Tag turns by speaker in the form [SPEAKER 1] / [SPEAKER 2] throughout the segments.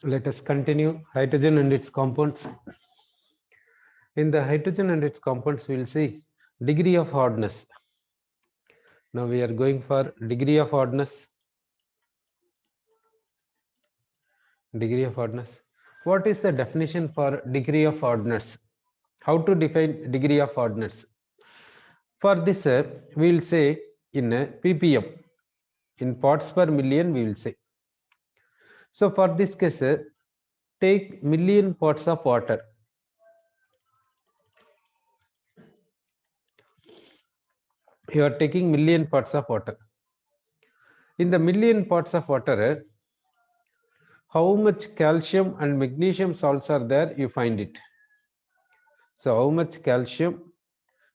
[SPEAKER 1] Let us continue hydrogen and its compounds. In the hydrogen and its compounds, we will see degree of hardness. Now we are going for degree of hardness. Degree of hardness. What is the definition for degree of hardness? How to define degree of hardness? For this, we will say in ppm, in parts per million, we will say. So for this case, take million parts of water. You are taking million parts of water. In the million parts of water, how much calcium and magnesium salts are there, you find it. So how much calcium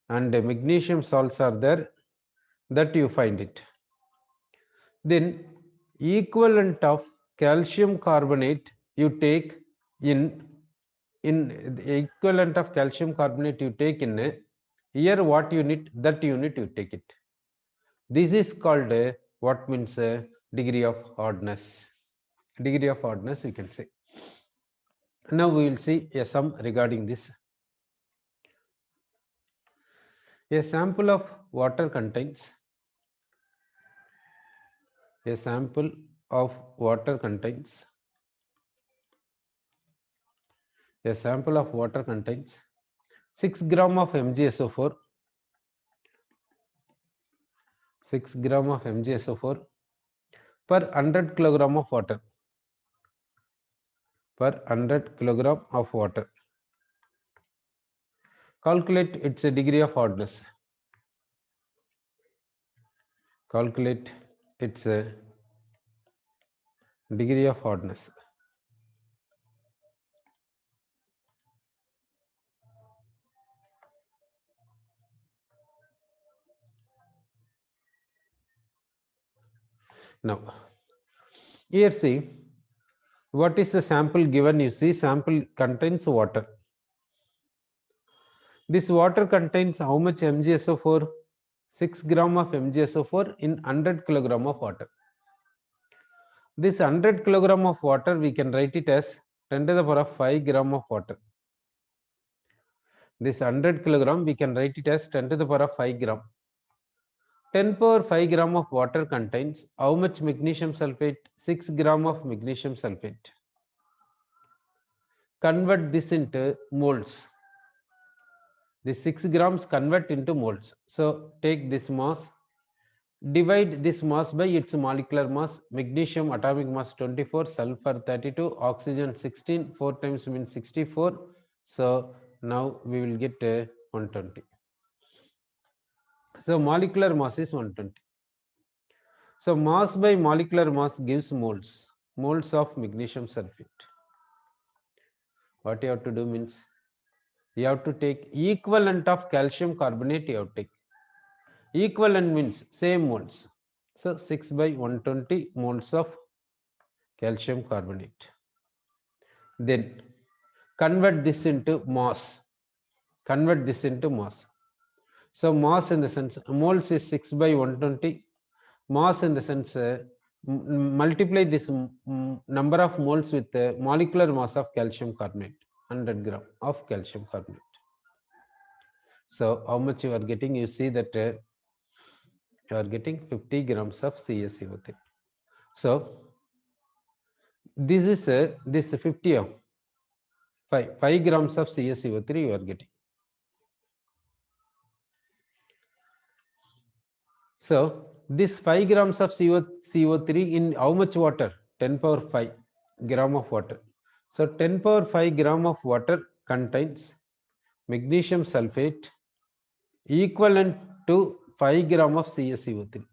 [SPEAKER 1] and magnesium salts are there, that you find it. Then equivalent of calcium carbonate you take in the equivalent of calcium carbonate you take in here, what unit, that unit you take it. This is called what means degree of hardness. Degree of hardness, you can say. Now we will see a sum regarding this. A sample of water contains a sample of water contains a sample of water contains 6 gram of MgSO4, 6 gram of MgSO4 per 100 kilogram of water, per 100 kilogram of water. Calculate its degree of hardness. Calculate its degree of hardness. Now, here see, what is the sample given? You see, sample contains water. This water contains how much MgSO4? 6 gram of MgSO4 in 100 kilogram of water. This 100 kilogram of water, we can write it as 10 to the power of 5 gram of water. This 100 kilogram, we can write it as 10 to the power of 5 gram. 10 power 5 gram of water contains how much magnesium sulfate? 6 gram of magnesium sulfate. Convert this into moles. This 6 grams convert into moles. So take this mass, divide this mass by its molecular mass. Magnesium atomic mass 24, sulfur 32, oxygen 16, 4 times means 64. So now we will get 120. So molecular mass is 120. So mass by molecular mass gives moles. Moles of magnesium sulfate. What you have to do means, you have to take equivalent of calcium carbonate, you have to take. Equivalent means same moles. So 6 by 120 moles of calcium carbonate. Then convert this into mass. Convert this into mass. So mass in the sense, moles is 6 by 120. Mass in the sense, multiply this number of moles with the molecular mass of calcium carbonate, 100 gram of calcium carbonate. So how much you are getting? You see that you are getting 50 grams of CaCO3. So this is this 50 of 5 grams of CaCO3 you are getting. So this 5 grams of CO3 in how much water? 10 power 5 gram of water. So 10 power 5 gram of water contains magnesium sulfate equivalent to 5 gram of CaCO3.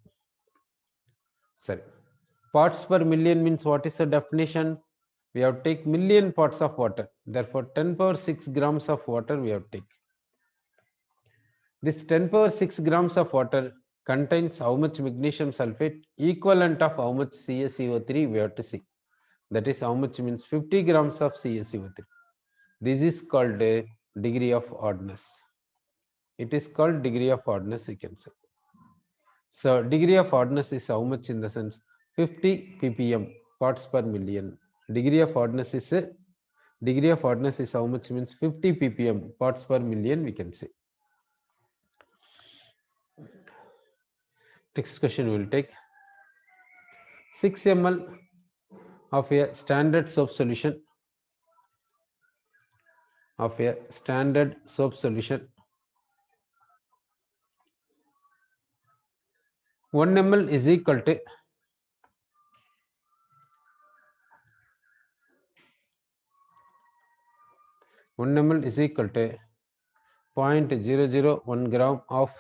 [SPEAKER 1] Sorry. Parts per million means what is the definition? We have to take million parts of water. Therefore, 10 power 6 grams of water we have to take. This 10 power 6 grams of water contains how much magnesium sulfate? Equivalent of how much CaCO3 we have to see. That is how much means 50 grams of CaCO3. This is called a degree of hardness. It is called degree of hardness, you can say. So degree of hardness is how much in the sense 50 ppm, parts per million, Degree of hardness is how much means 50 ppm, parts per million, we can say. Next question we will take. 6 ml of a standard soap solution 1 ml is equal to 0.001 gram of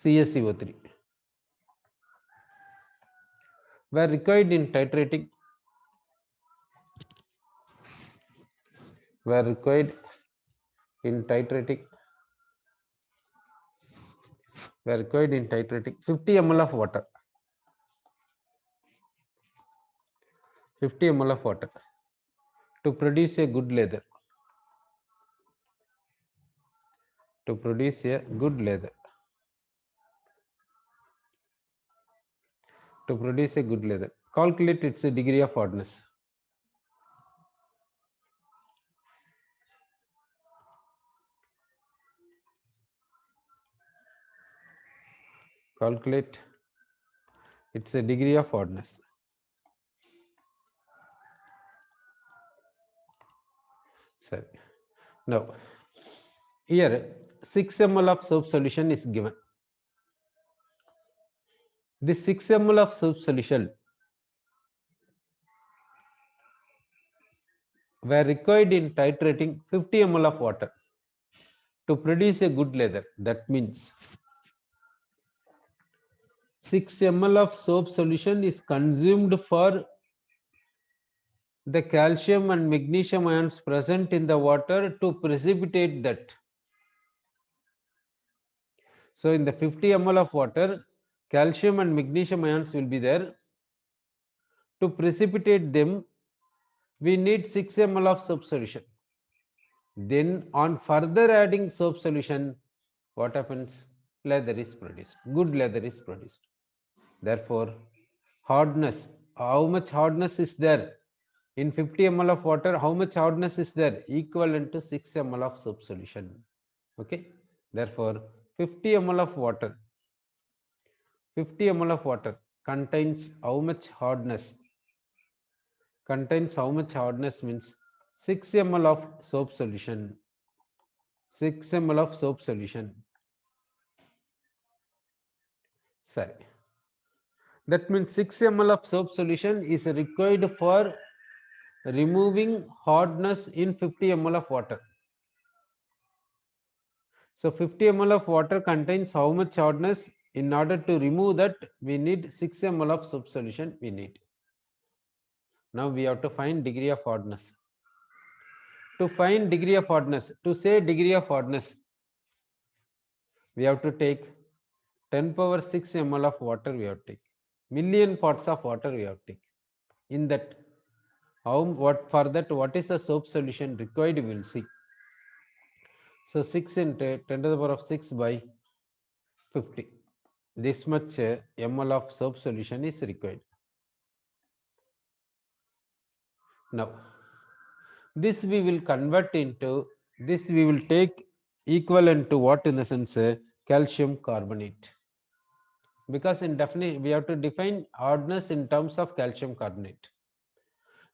[SPEAKER 1] CaCO3 were required in titrating were required in titrating 50 ml of water 50 ml of water to produce a good leather calculate its degree of hardness. Calculate its degree of hardness. Sorry. Now, here 6 ml of soap solution is given. This 6 ml of soap solution were required in titrating 50 ml of water to produce a good leather. That means 6 ml of soap solution is consumed for the calcium and magnesium ions present in the water to precipitate that. So in the 50 ml of water, calcium and magnesium ions will be there. To precipitate them, we need 6 ml of soap solution. Then on further adding soap solution, what happens? Leather is produced. Good leather is produced. Therefore, hardness, how much hardness is there? In 50 ml of water, how much hardness is there? Equivalent to 6 ml of soap solution. Okay. Therefore, 50 ml of water contains how much hardness? Contains how much hardness means 6 ml of soap solution. 6 ml of soap solution. Sorry. That means 6 ml of soap solution is required for removing hardness in 50 ml of water. So 50 ml of water contains how much hardness? In order to remove that, we need 6 ml of soap solution we need. Now we have to find degree of hardness. To find degree of hardness, to say degree of hardness, we have to take 10 power 6 ml of water we have to take. Million parts of water we have to take. In that, what is the soap solution required, we will see. So 6 into 10 to the power of 6 by 50. This much ml of soap solution is required. Now, this we will convert into, this we will take equivalent to what in the sense calcium carbonate. Because in definition, we have to define hardness in terms of calcium carbonate.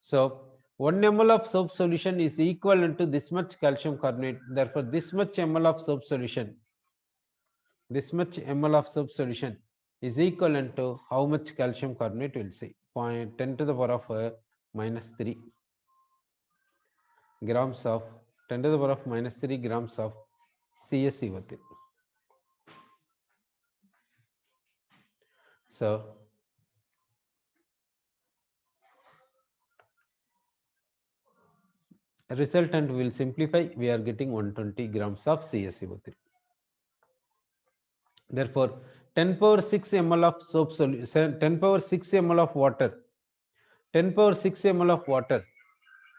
[SPEAKER 1] So 1 ml of soap solution is equivalent to this much calcium carbonate. Therefore, this much ml of soap solution, is equivalent to how much calcium carbonate will say 10 to the power of minus 3 grams of 10 to the power of minus 3 grams of CaCO3. So resultant will simplify, we are getting 120 grams of CaCO3. Therefore, 10 power 6 ml of soap solution, 10 power 6 ml of water, 10 power 6 ml of water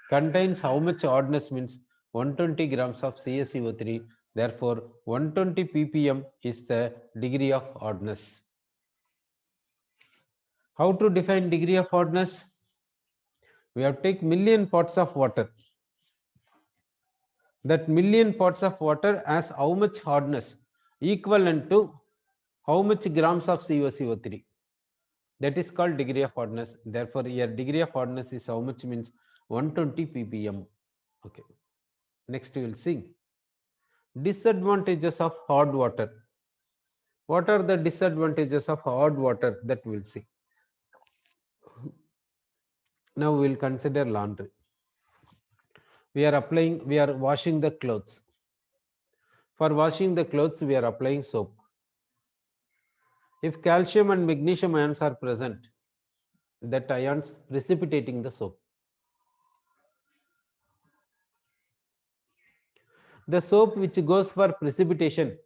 [SPEAKER 1] contains how much hardness means 120 grams of CaCO3. Therefore, 120 ppm is the degree of hardness. How to define degree of hardness? We have take million parts of water. That million parts of water has how much hardness? Equivalent to how much grams of COCO3? That is called degree of hardness. Therefore, here degree of hardness is how much means 120 ppm. Okay. Next we will see disadvantages of hard water. What are the disadvantages of hard water? That we will see. Now we will consider laundry. We are washing the clothes. For washing the clothes, we are applying soap. If calcium and magnesium ions are present, that ions precipitating the soap. The soap which goes for precipitation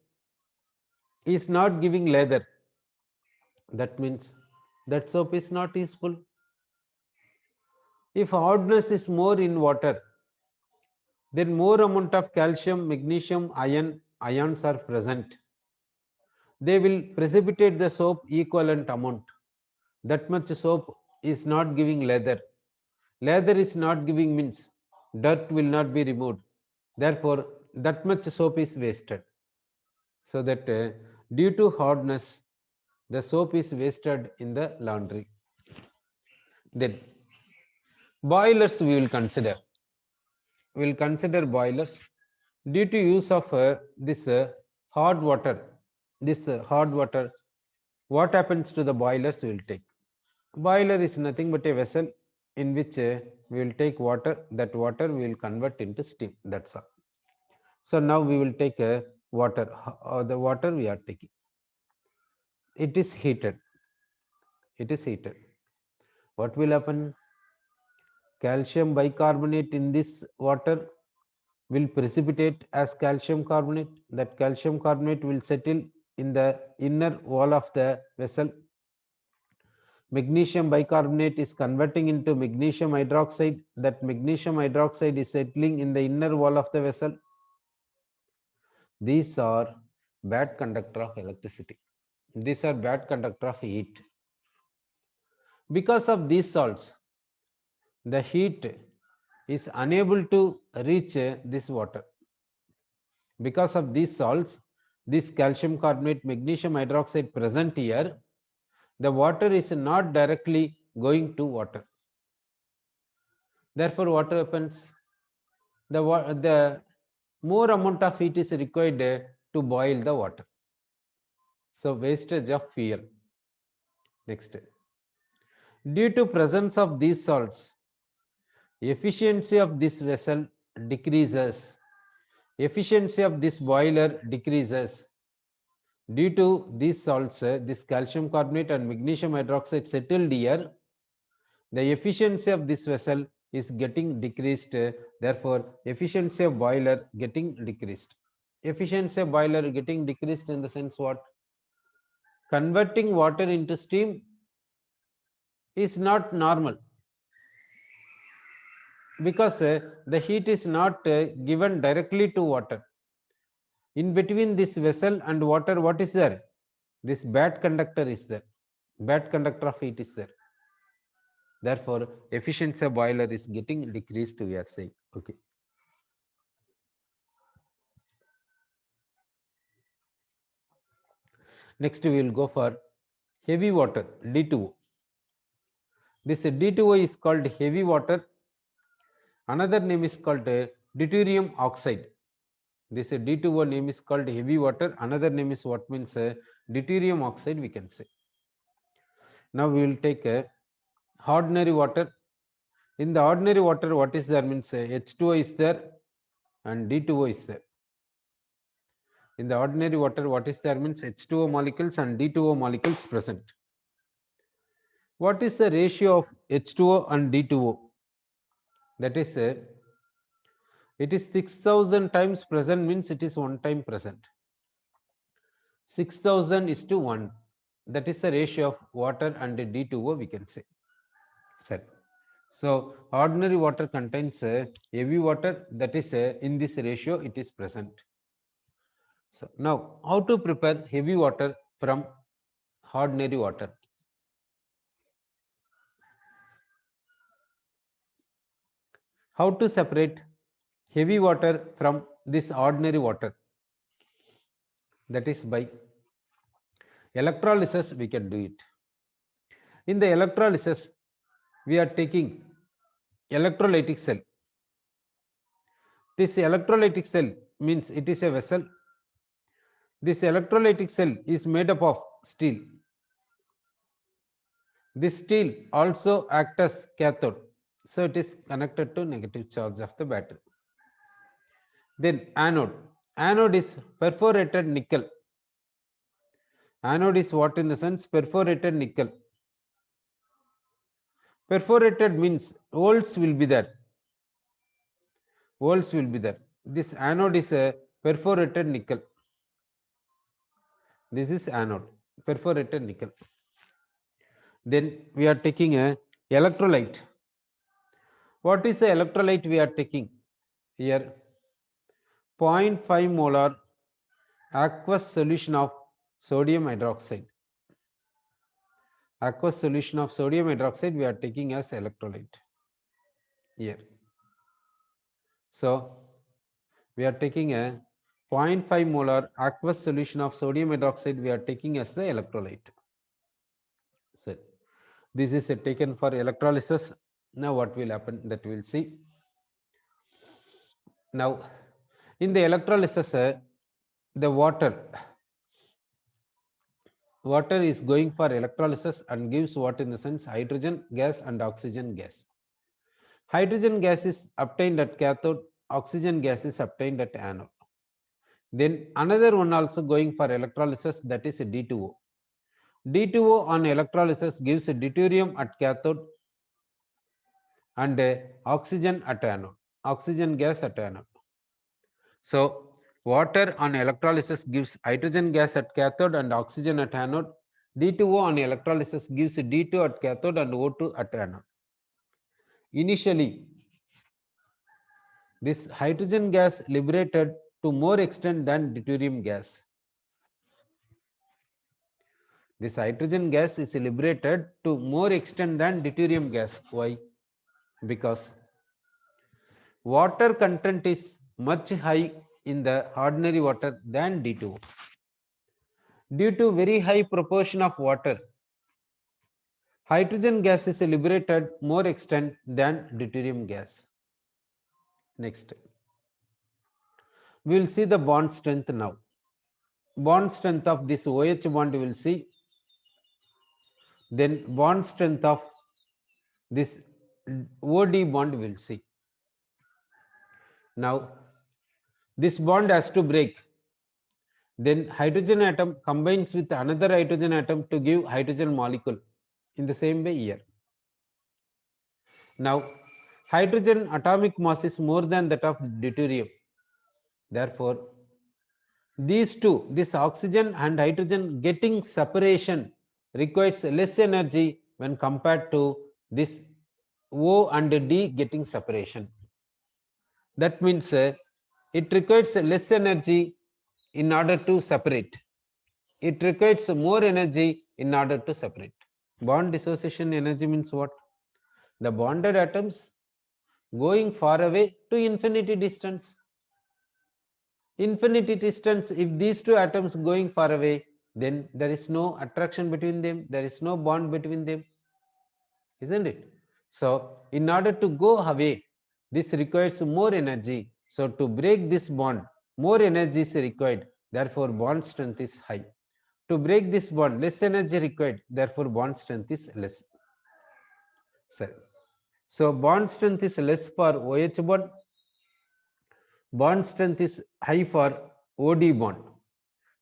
[SPEAKER 1] is not giving lather. That means that soap is not useful. If hardness is more in water, then more amount of calcium, magnesium, ions are present. They will precipitate the soap equivalent amount. That much soap is not giving lather. Lather is not giving means dirt will not be removed. Therefore, that much soap is wasted. So that due to hardness, the soap is wasted in the laundry. Then boilers we will consider. We will consider boilers due to use of this hard water. This hard water, what happens to the boilers we will take. Boiler is nothing but a vessel in which we will take water. That water we will convert into steam. That's all. So now we will take water. The water we are taking. It is heated. It is heated. What will happen? Calcium bicarbonate in this water will precipitate as calcium carbonate. That calcium carbonate will settle in the inner wall of the vessel. Magnesium bicarbonate is converting into magnesium hydroxide. That magnesium hydroxide is settling in the inner wall of the vessel. These are bad conductor of electricity. These are bad conductor of heat. Because of these salts, the heat is unable to reach this water. Because of these salts, this calcium carbonate, magnesium hydroxide present here, the water is not directly going to water. Therefore, what happens? The more amount of heat is required to boil the water. So, wastage of fuel. Next. Due to presence of these salts, efficiency of this vessel decreases. Efficiency of this boiler decreases. Due to these salts, this calcium carbonate and magnesium hydroxide settled here, the efficiency of this vessel is getting decreased. Therefore, efficiency of boiler getting decreased. Efficiency of boiler getting decreased in the sense what? Converting water into steam is not normal because the heat is not given directly to water. In between this vessel and water, what is there? This bad conductor is there. Bad conductor of heat is there. Therefore, efficiency of boiler is getting decreased, we are saying. Okay. Next, we will go for heavy water, D2O. This D2O is called heavy water. Another name is called deuterium oxide. This D2O name is called heavy water. Another name is what means deuterium oxide, we can say. Now we will take ordinary water. In the ordinary water, what is there means H2O is there and D2O is there. In the ordinary water, what is there means H2O molecules and D2O molecules present. What is the ratio of H2O and D2O? That is, it is 6,000 times present means it is one time present. 6,000 is to 1. That is the ratio of water and D2O, we can say. Sir. So, ordinary water contains heavy water, that is in this ratio it is present. So, now how to prepare heavy water from ordinary water? How to separate heavy water from this ordinary water? That is by electrolysis we can do it. In the electrolysis, we are taking electrolytic cell. This electrolytic cell means it is a vessel. This electrolytic cell is made up of steel. This steel also acts as cathode, so it is connected to negative charge of the battery. Then anode. Anode is perforated nickel. Anode is what in the sense? Perforated nickel. Perforated means holes will be there. Holes will be there. This anode is a perforated nickel. This is anode, perforated nickel. Then we are taking a electrolyte. What is the electrolyte we are taking? Here 0.5 molar aqueous solution of sodium hydroxide. Aqueous solution of sodium hydroxide we are taking as electrolyte here. So we are taking a 0.5 molar aqueous solution of sodium hydroxide we are taking as the electrolyte. So this is taken for electrolysis. Now what will happen, that we will see. Now in the electrolysis, the water is going for electrolysis and gives what in the sense? Hydrogen gas and oxygen gas. Hydrogen gas is obtained at cathode, oxygen gas is obtained at anode. Then another one also going for electrolysis, that is D2O. D2O on electrolysis gives deuterium at cathode and oxygen at anode, oxygen gas at anode. So water on electrolysis gives hydrogen gas at cathode and oxygen at anode. D2O on electrolysis gives D2 at cathode and O2 at anode. Initially, this hydrogen gas liberated to more extent than deuterium gas. This hydrogen gas is liberated to more extent than deuterium gas. Why? Because water content is much high in the ordinary water than D2O. Due to very high proportion of water, hydrogen gas is liberated more extent than deuterium gas. Next, we will see the bond strength now. Bond strength of this OH bond we will see. Then bond strength of this OD bond we will see. Now this bond has to break. Then hydrogen atom combines with another hydrogen atom to give hydrogen molecule. In the same way here. Now hydrogen atomic mass is more than that of deuterium. Therefore, these two, this oxygen and hydrogen getting separation requires less energy when compared to this O and D getting separation. That means it requires less energy in order to separate. It requires more energy in order to separate. Bond dissociation energy means what? The bonded atoms going far away to infinity distance. Infinity distance, if these two atoms going far away, then there is no attraction between them, there is no bond between them, isn't it? So in order to go away, this requires more energy. So to break this bond, more energy is required, therefore bond strength is high. To break this bond, less energy required, therefore bond strength is less. So bond strength is less for OH bond, bond strength is high for OD bond.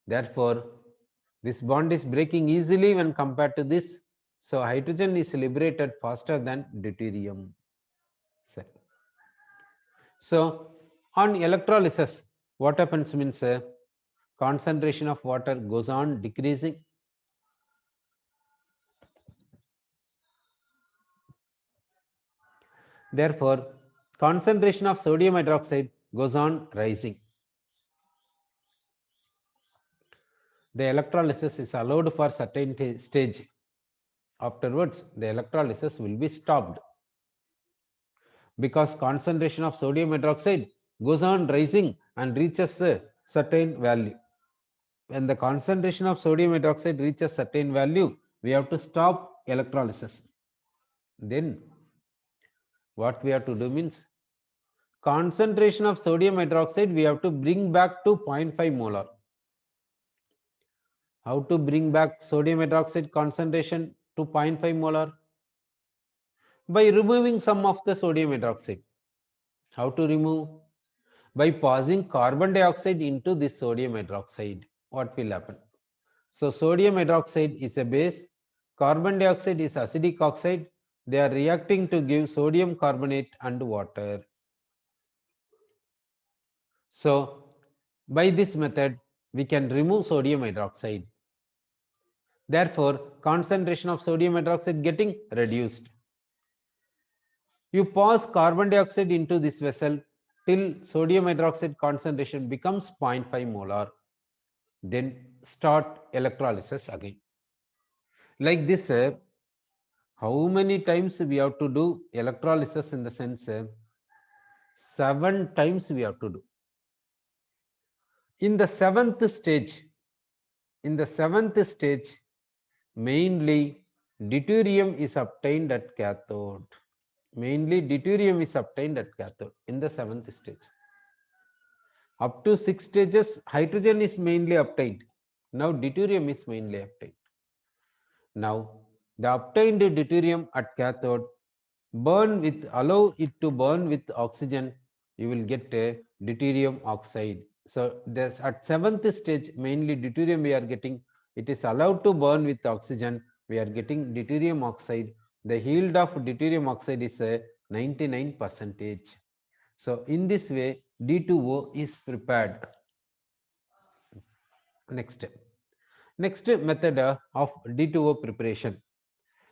[SPEAKER 1] Therefore, this bond is breaking easily when compared to this. So hydrogen is liberated faster than deuterium. So on electrolysis, what happens means concentration of water goes on decreasing. Therefore, concentration of sodium hydroxide goes on rising. The electrolysis is allowed for certain stage. Afterwards, the electrolysis will be stopped. because concentration of sodium hydroxide goes on rising and reaches a certain value. When the concentration of sodium hydroxide reaches certain value, we have to stop electrolysis. Then what we have to do means concentration of sodium hydroxide we have to bring back to 0.5 molar. How to bring back sodium hydroxide concentration to 0.5 molar? By removing some of the sodium hydroxide. How to remove? By passing carbon dioxide into this sodium hydroxide. What will happen? So sodium hydroxide is a base, carbon dioxide is acidic oxide. They are reacting to give sodium carbonate and water. So by this method, we can remove sodium hydroxide. Therefore, concentration of sodium hydroxide getting reduced. You pass carbon dioxide into this vessel till sodium hydroxide concentration becomes 0.5 molar. Then start electrolysis again. Like this, how many times we have to do electrolysis in the sense 7 times we have to do. In the seventh stage, mainly deuterium is obtained at cathode. Mainly deuterium is obtained at cathode in the seventh stage. Up to 6 stages, hydrogen is mainly obtained. Now deuterium is mainly obtained. Now the obtained deuterium at cathode allow it to burn with oxygen, you will get a deuterium oxide. So this at seventh stage mainly deuterium we are getting, it is allowed to burn with oxygen, we are getting deuterium oxide. The yield of deuterium oxide is a 99%. So in this way D2O is prepared. Next method of D2O preparation.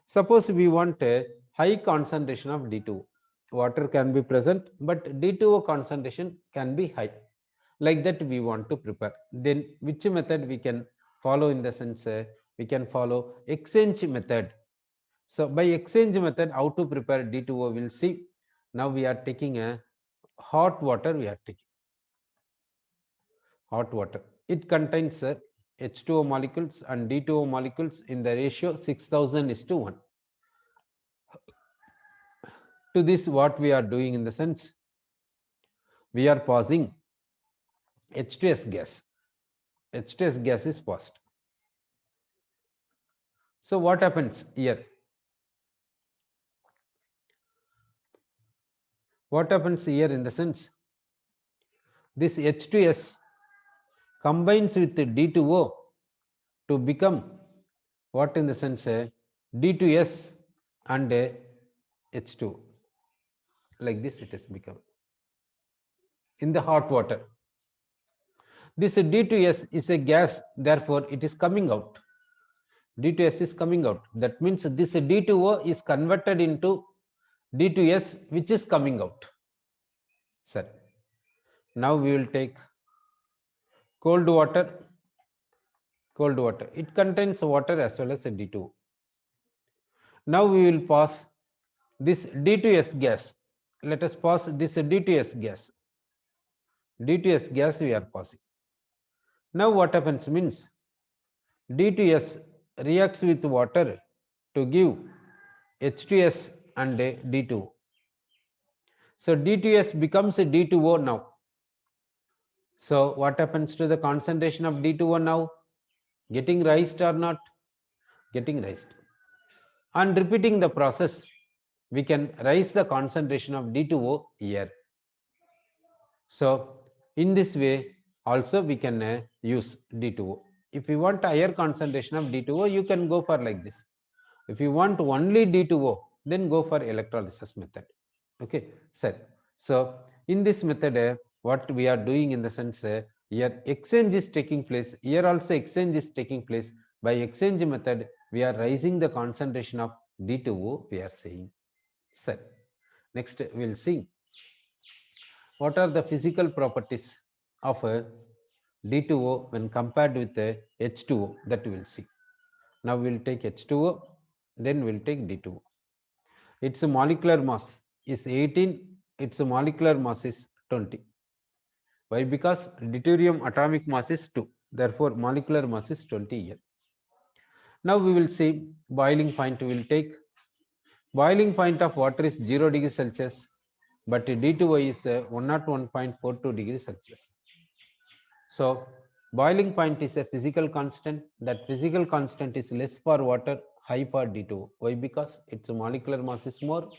[SPEAKER 1] Suppose we want a high concentration of D2O. Water can be present, but D2O concentration can be high. Like that we want to prepare. Then which method we can follow in the sense we can follow exchange method. So by exchange method, how to prepare D2O we'll see. Now we are taking a hot water, we are taking hot water. It contains H2O molecules and D2O molecules in the ratio 6000:1. To this what we are doing in the sense we are passing H2S gas. H2S gas is passed. So what happens here? What happens here in the sense this H2S combines with D2O to become what in the sense D2S and H2. Like this it is become in the hot water. This D2S is a gas, therefore it is coming out. D2S is coming out. That means this D2O is converted into D2S which is coming out. Sir, now we will take cold water. Cold water. It contains water as well as a D2O. Now we will pass this D2S gas. Let us pass this D2S gas. D2S gas we are passing. Now what happens means D2S reacts with water to give H2S and D2O. So D2S becomes a D2O now. So what happens to the concentration of D2O now? Getting raised or not? Getting raised. On repeating the process, we can raise the concentration of D2O here. So in this way also we can use D2O. If you want a higher concentration of D2O, you can go for like this. If you want only D2O, then go for electrolysis method. Okay, set. So in this method, what we are doing in the sense here exchange is taking place. Here also exchange is taking place. By exchange method, we are raising the concentration of D2O. We are saying set. Next, we will see what are the physical properties of D2O when compared with H2O. That we will see. Now we will take H2O, then we will take D2O. Its molecular mass is 18 its molecular mass is 20. Why? Because deuterium atomic mass is 2. Therefore, molecular mass is 20 here. Now we will see boiling point. We will take boiling point of water is 0 degrees Celsius, but D2O is 101.42 degrees Celsius. So boiling point is a physical constant. That physical constant is less for water, high for D2O. Why? Because its molecular mass is more,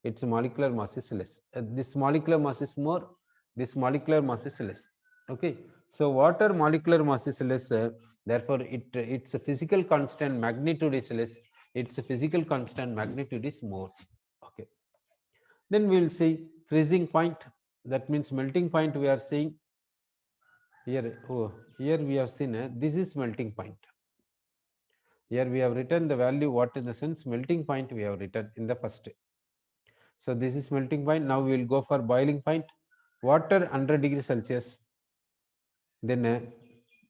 [SPEAKER 1] its molecular mass is less. This molecular mass is more, this molecular mass is less. Okay. So water molecular mass is less, therefore its physical constant magnitude is less, its physical constant magnitude is more. Okay. Then we will see freezing point. That means melting point we are seeing here. Oh, here we have seen this is melting point. Here we have written the value, what in the sense melting point we have written in the first. So this is melting point. Now we will go for boiling point. Water 100 degrees Celsius. Then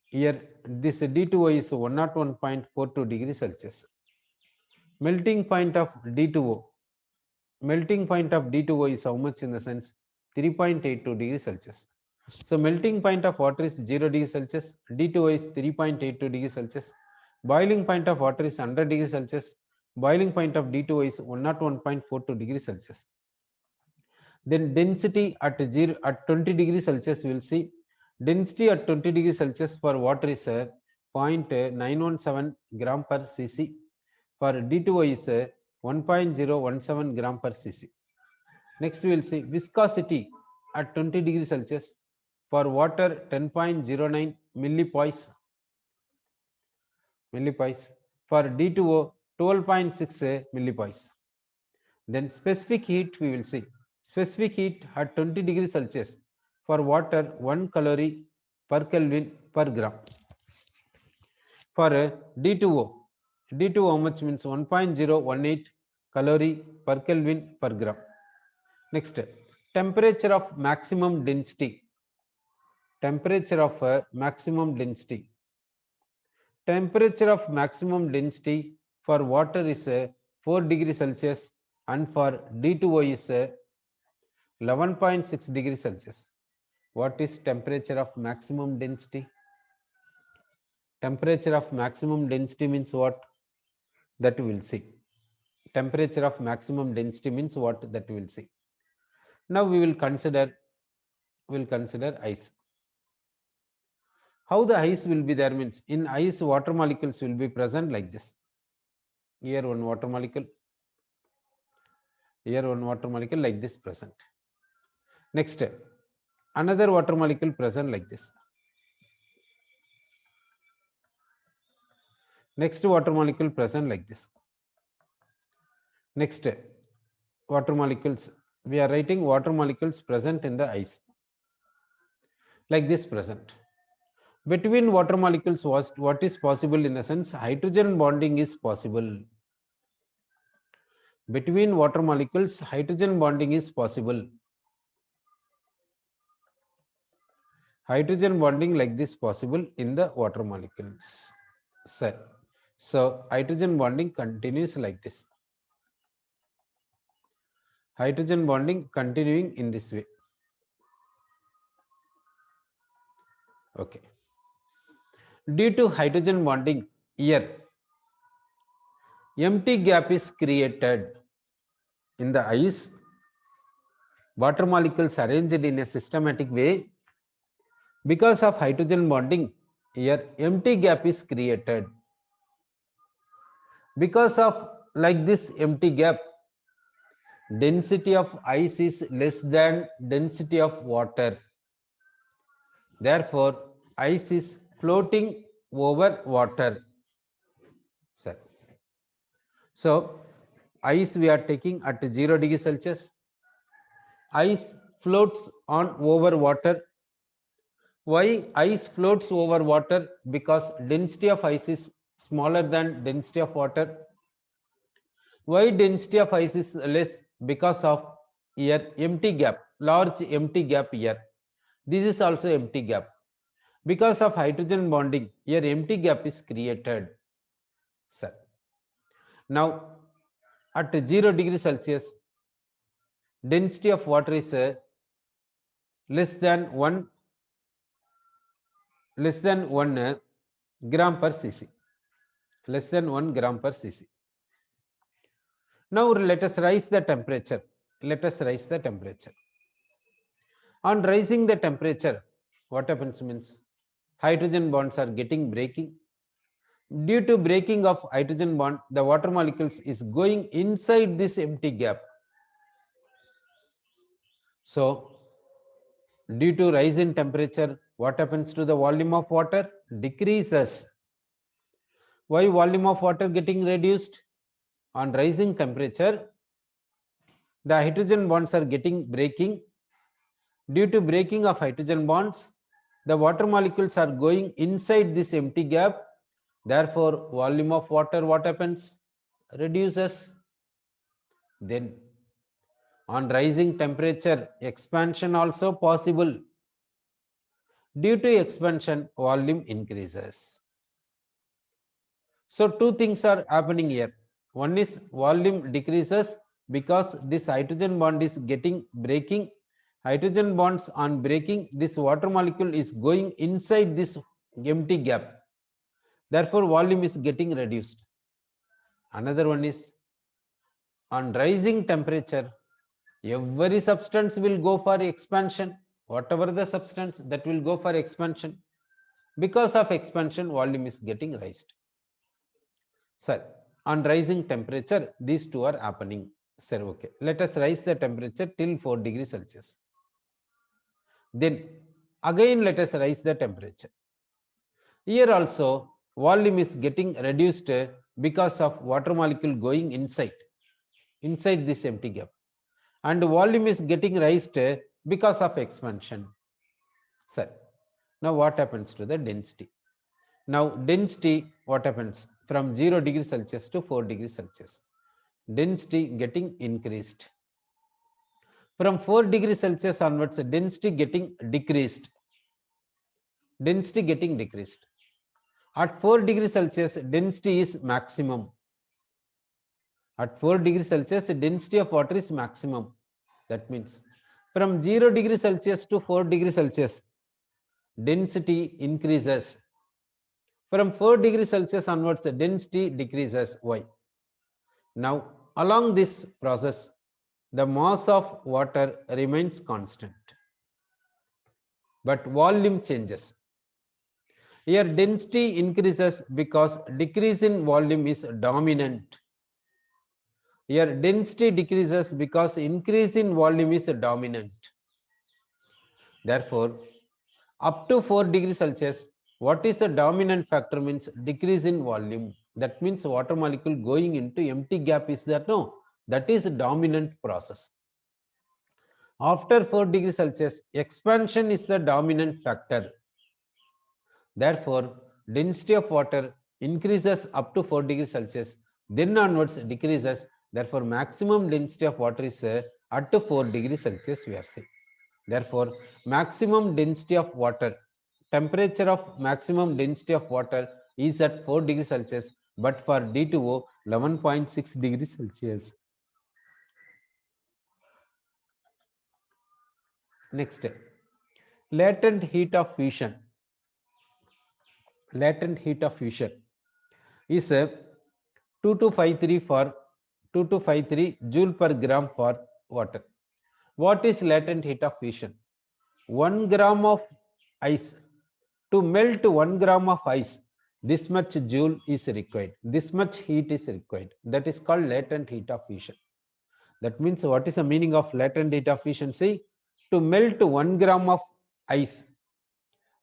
[SPEAKER 1] here this D2O is 101.42 degrees Celsius. Melting point of D2O. Melting point of D2O is how much in the sense 3.82 degrees Celsius. So melting point of water is 0 degrees Celsius, D2O is 3.82 degrees Celsius. Boiling point of water is 100 degrees Celsius. Boiling point of D2O is 101.42 degrees Celsius. Then density at 20 degrees Celsius, we will see density at 20 degrees Celsius for water is 0.917 gram per cc. For D2O is 1.017 gram per cc. Next, we will see viscosity at 20 degrees Celsius. For water, 10.09 millipoise. For D2O, 12.6 millipoise. Then specific heat we will see. Specific heat at 20 degrees Celsius. For water, 1 calorie per Kelvin per gram. For D2O, how much means 1.018 calorie per Kelvin per gram. Next, temperature of maximum density. Temperature of maximum density. Temperature of maximum density for water is 4 degrees Celsius and for D2O is 11.6 degrees Celsius. What is temperature of maximum density? Temperature of maximum density means what? That we will see. Temperature of maximum density means what? That we will see. Now we will consider ice. How the ice will be there means in ice water molecules will be present like this. Here one water molecule, here one water molecule like this present. Next, another water molecule present like this. Next water molecule present like this. Next, water molecules, we are writing water molecules present in the ice like this present. Between water molecules, what is possible in the sense hydrogen bonding is possible. Between water molecules, hydrogen bonding is possible. Hydrogen bonding like this possible in the water molecules. So hydrogen bonding continues like this. Hydrogen bonding continuing in this way. Okay. Due to hydrogen bonding, here empty gap is created in the ice. Water molecules arranged in a systematic way. Because of hydrogen bonding, here empty gap is created. Because of like this empty gap, density of ice is less than density of water. Therefore, ice is floating over water. Sir. So, ice we are taking at 0 degrees Celsius. Ice floats on over water. Why ice floats over water? Because density of ice is smaller than density of water. Why density of ice is less? Because of here empty gap, large empty gap here. This is also empty gap. Because of hydrogen bonding, here empty gap is created. Sir. Now, at 0 degrees Celsius, density of water is less than 1 gram per cc, less than 1 gram per cc. Now let us raise the temperature. Let us raise the temperature. On raising the temperature, what happens means hydrogen bonds are getting breaking. Due to breaking of hydrogen bond, the water molecules is going inside this empty gap. So, due to rise in temperature, what happens to the volume of water? Decreases. Why volume of water getting reduced? On rising temperature, the hydrogen bonds are getting breaking. Due to breaking of hydrogen bonds, the water molecules are going inside this empty gap. Therefore, volume of water, what happens? Reduces. Then, on rising temperature, expansion also possible. Due to expansion, volume increases. So, two things are happening here. One is volume decreases because this hydrogen bond is getting breaking. Hydrogen bonds on breaking, this water molecule is going inside this empty gap. Therefore, volume is getting reduced. Another one is on rising temperature, every substance will go for expansion. Whatever the substance, that will go for expansion. Because of expansion, volume is getting raised. Sir, on rising temperature, these two are happening. Sir, okay. Let us raise the temperature till 4 degrees Celsius. Then again let us raise the temperature. Here also volume is getting reduced because of water molecule going inside this empty gap, and volume is getting raised because of expansion. Sir, now what happens to the density? Now density, what happens from 0 degrees Celsius to 4 degrees Celsius? Density getting increased. From 4 degrees Celsius onwards, density getting decreased. Density getting decreased. At 4 degrees Celsius, density is maximum. At 4 degrees Celsius, density of water is maximum. That means from 0 degrees Celsius to 4 degrees Celsius, density increases. From 4 degrees Celsius onwards, density decreases. Why? Now, along this process, the mass of water remains constant, but volume changes. Here, density increases because decrease in volume is dominant. Here, density decreases because increase in volume is dominant. Therefore, up to 4 degrees Celsius, what is the dominant factor means decrease in volume. That means water molecule going into empty gap is that? No, that is a dominant process. After 4 degrees Celsius, expansion is the dominant factor. Therefore, density of water increases up to 4 degrees Celsius, then onwards decreases. Therefore, maximum density of water is at 4 degrees Celsius, we are saying. Therefore, maximum density of water, temperature of maximum density of water is at 4 degrees Celsius, but for D2O, 11.6 degrees Celsius. Next, latent heat of fusion. Latent heat of fusion is 2253 joule per gram for water. What is latent heat of fusion? 1 gram of ice. To melt 1 gram of ice, this much joule is required. This much heat is required. That is called latent heat of fusion. That means what is the meaning of latent heat of fusion? See, to melt 1 gram of ice,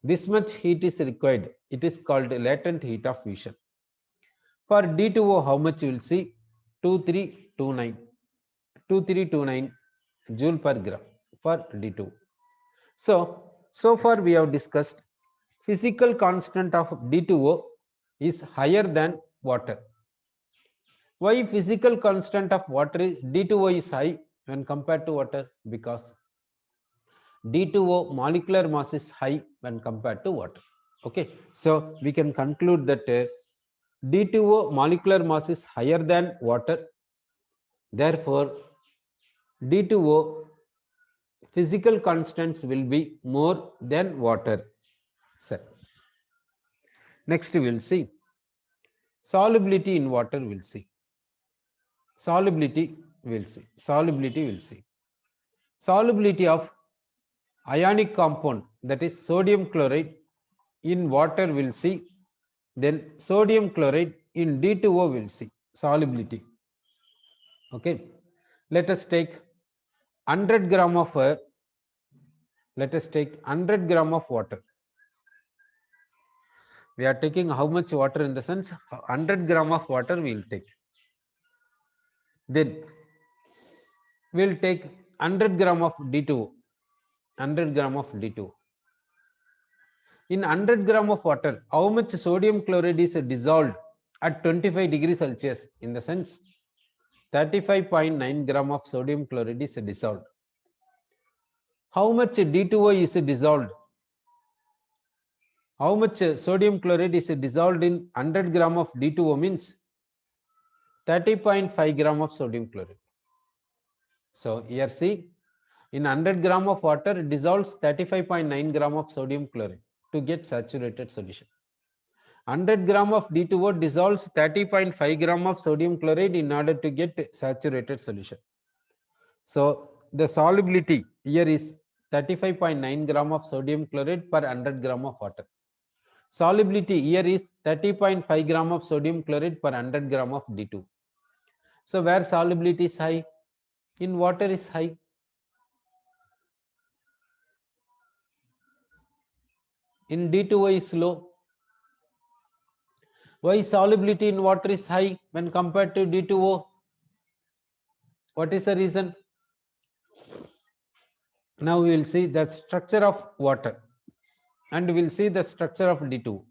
[SPEAKER 1] this much heat is required. It is called latent heat of fusion. For D2O, how much you will see? 2329. 2329 joule per gram for D2O. So far we have discussed physical constant of D2O is higher than water. Why physical constant of water D2O is high when compared to water? Because D2O molecular mass is high when compared to water. Okay, so we can conclude that D2O molecular mass is higher than water. Therefore, D2O physical constants will be more than water. Sir. Next we will see solubility in water. We'll see solubility. We'll see solubility. We'll see solubility of ionic compound, that is sodium chloride in water. We'll see. Then sodium chloride in D2O. We'll see solubility. Okay. Let us take 100 gram of let us take 100 gram of water. We are taking how much water? In the sense 100 gram of water we will take. Then we will take 100 gram of D2O. 100 gram of D2O. In 100 gram of water, how much sodium chloride is dissolved at 25 degrees Celsius? In the sense 35.9 gram of sodium chloride is dissolved. How much D2O is dissolved? How much sodium chloride is dissolved in 100 gram of D2O means 30.5 gram of sodium chloride. So here see, in 100 gram of water dissolves 35.9 gram of sodium chloride to get saturated solution. 100 gram of D2O dissolves 30.5 gram of sodium chloride in order to get saturated solution. So the solubility here is 35.9 gram of sodium chloride per 100 gram of water. Solubility here is 30.5 gram of sodium chloride per 100 gram of D2. So where solubility is high? In water is high. In D2O is low. Why solubility in water is high when compared to D2O? What is the reason? Now we will see the structure of water and we will see the structure of D2O.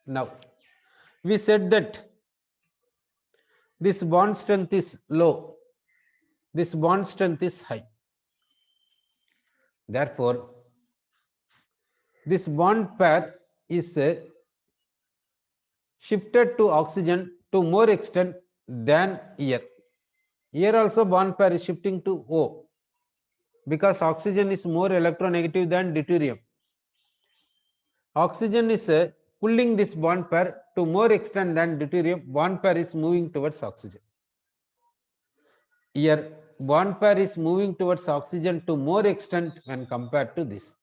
[SPEAKER 1] Now we said that this bond strength is low, this bond strength is high. Therefore, this bond pair is shifted to oxygen to more extent than here. Here also bond pair is shifting to O because oxygen is more electronegative than deuterium. Oxygen is pulling this bond pair to more extent than deuterium. Bond pair is moving towards oxygen. Here bond pair is moving towards oxygen to more extent when compared to this,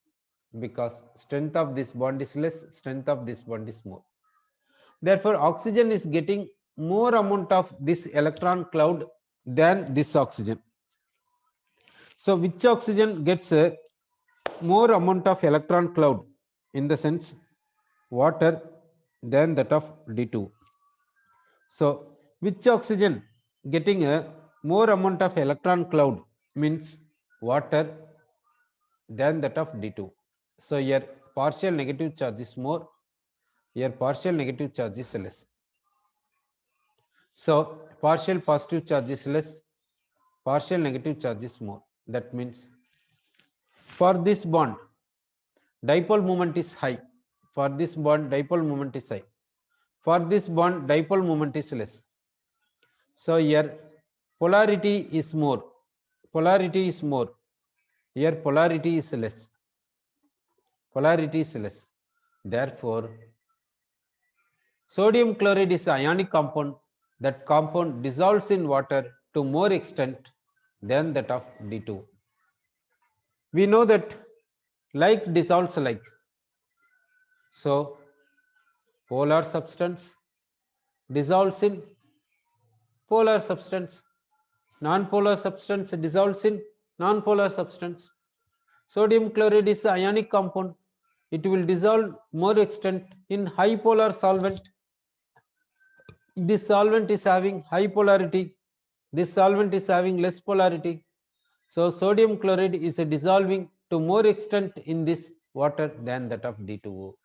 [SPEAKER 1] because strength of this bond is less, strength of this bond is more. Therefore oxygen is getting more amount of this electron cloud than this oxygen. So which oxygen gets a more amount of electron cloud? In the sense water than that of D2. So which oxygen getting a more amount of electron cloud means water than that of D2. So here partial negative charge is more, here partial negative charge is less. So partial positive charge is less, partial negative charge is more. That means for this bond dipole moment is high, for this bond dipole moment is high, for this bond dipole moment is less. So here polarity is more, polarity is more, here polarity is less, polarity is less. Therefore sodium chloride is ionic compound. That compound dissolves in water to more extent than that of D2. We know that like dissolves like. So polar substance dissolves in polar substance, non-polar substance dissolves in non-polar substance. Sodium chloride is an ionic compound. It will dissolve more extent in high polar solvent. This solvent is having high polarity, this solvent is having less polarity. So sodium chloride is dissolving to more extent in this water than that of D2O.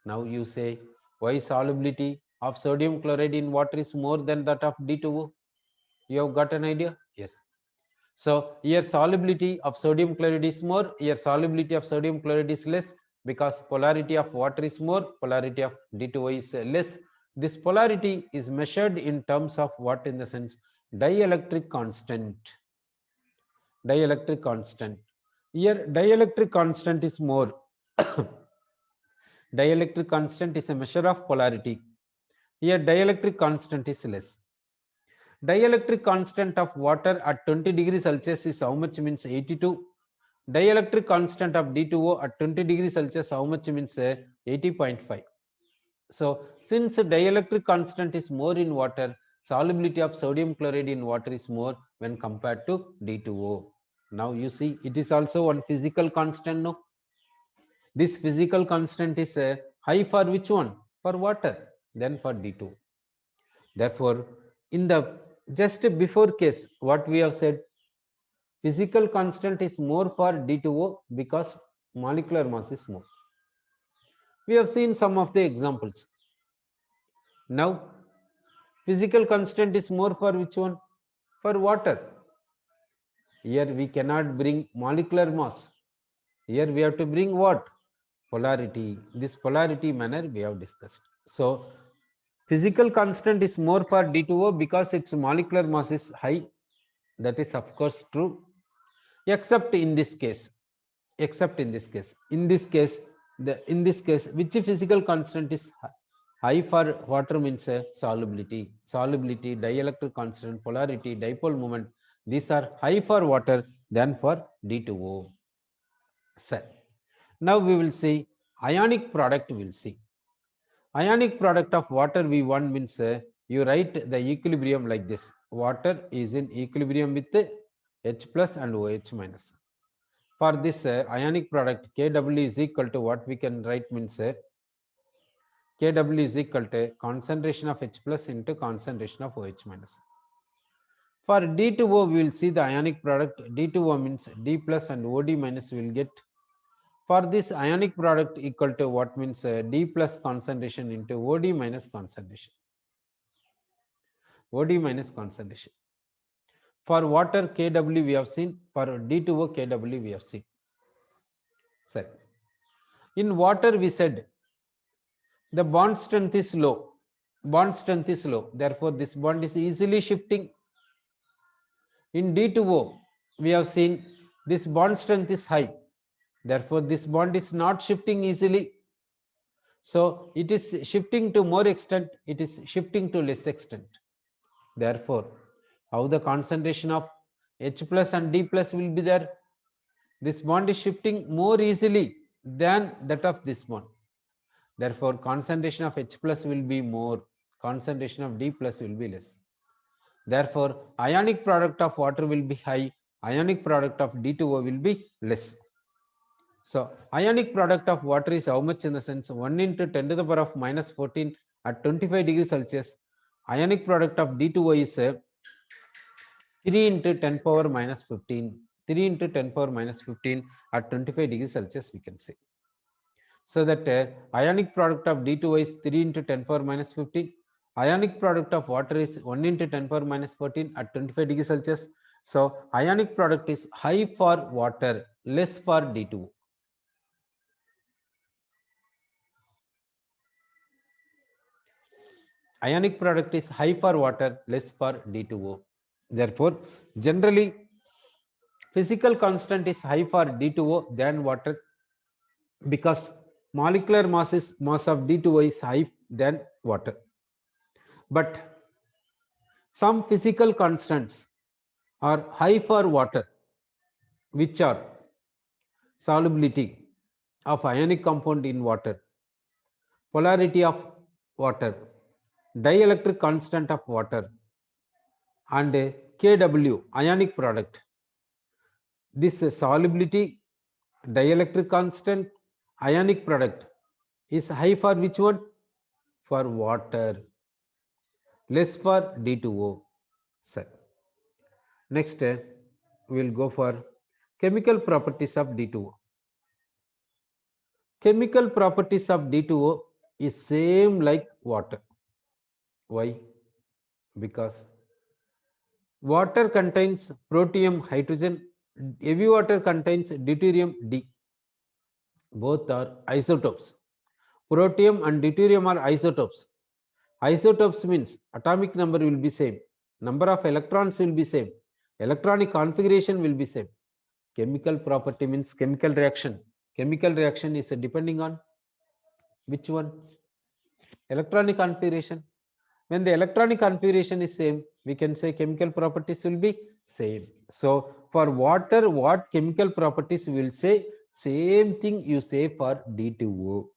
[SPEAKER 1] Now you say, why solubility of sodium chloride in water is more than that of D2O? You have got an idea? Yes. So here solubility of sodium chloride is more, here solubility of sodium chloride is less, because polarity of water is more, polarity of D2O is less. This polarity is measured in terms of what? In the sense Dielectric constant. Dielectric constant. Here dielectric constant is more. Dielectric constant is a measure of polarity. Here dielectric constant is less. Dielectric constant of water at 20 degrees Celsius is how much? Means 82. Dielectric constant of D2O at 20 degrees Celsius how much? Means 80.5. So since dielectric constant is more in water, solubility of sodium chloride in water is more when compared to D2O. Now you see it is also one physical constant. No, this physical constant is high for which one? For water, then for D2. Therefore, in the just before case, what we have said, physical constant is more for D2O because molecular mass is more. We have seen some of the examples. Now, physical constant is more for which one? For water. Here we cannot bring molecular mass. Here we have to bring what? Polarity. This polarity manner we have discussed. So, physical constant is more for D2O because its molecular mass is high. That is of course true. Except in this case. Except in this case. In this case, which physical constant is high for water? Means solubility. Solubility, dielectric constant, polarity, dipole moment. These are high for water than for D2O. Sir. Now we will see ionic product. We will see ionic product of water V1 means you write the equilibrium like this. Water is in equilibrium with H plus and OH minus. For this ionic product, Kw is equal to what we can write means Kw is equal to concentration of H plus into concentration of OH minus. For D2O, we will see the ionic product. D2O means D plus and OD minus we will get. For this ionic product equal to what means D plus concentration into OD minus concentration. OD minus concentration. For water, Kw we have seen. For D2O, Kw we have seen. Sir. In water, we said the bond strength is low. Bond strength is low. Therefore, this bond is easily shifting. In D2O, we have seen this bond strength is high. Therefore, this bond is not shifting easily. So, it is shifting to more extent. It is shifting to less extent. Therefore, how the concentration of H plus and D plus will be there? This bond is shifting more easily than that of this bond. Therefore, concentration of H plus will be more, concentration of D plus will be less. Therefore, ionic product of water will be high, ionic product of D2O will be less. So, ionic product of water is how much in the sense 1 into 10 to the power of minus 14 at 25 degrees Celsius. Ionic product of D2O is 3 into 10 power minus 15. 3 into 10 power minus 15 at 25 degrees Celsius we can say. So that ionic product of D2O is 3 into 10 power minus 15. Ionic product of water is 1 into 10 power minus 14 at 25 degrees Celsius. So ionic product is high for water, less for D2O. Ionic product is high for water, less for D2O. Therefore, generally, physical constant is high for D2O than water because molecular mass of D2O is high than water. But some physical constants are high for water, which are solubility of ionic compound in water, polarity of water, dielectric constant of water, and Kw ionic product. This solubility, dielectric constant, ionic product is high for which one? For water, less for D2O. Sir. Next, we will go for chemical properties of D2O. Chemical properties of D2O is same like water. Why? Because water contains protium, hydrogen. Heavy water contains deuterium, D. Both are isotopes. Protium and deuterium are isotopes. Isotopes means atomic number will be same. Number of electrons will be same. Electronic configuration will be same. Chemical property means chemical reaction. Chemical reaction is depending on which one? Electronic configuration. When the electronic configuration is same, we can say chemical properties will be same. So for water, what chemical properties will say? Same thing you say for D2O.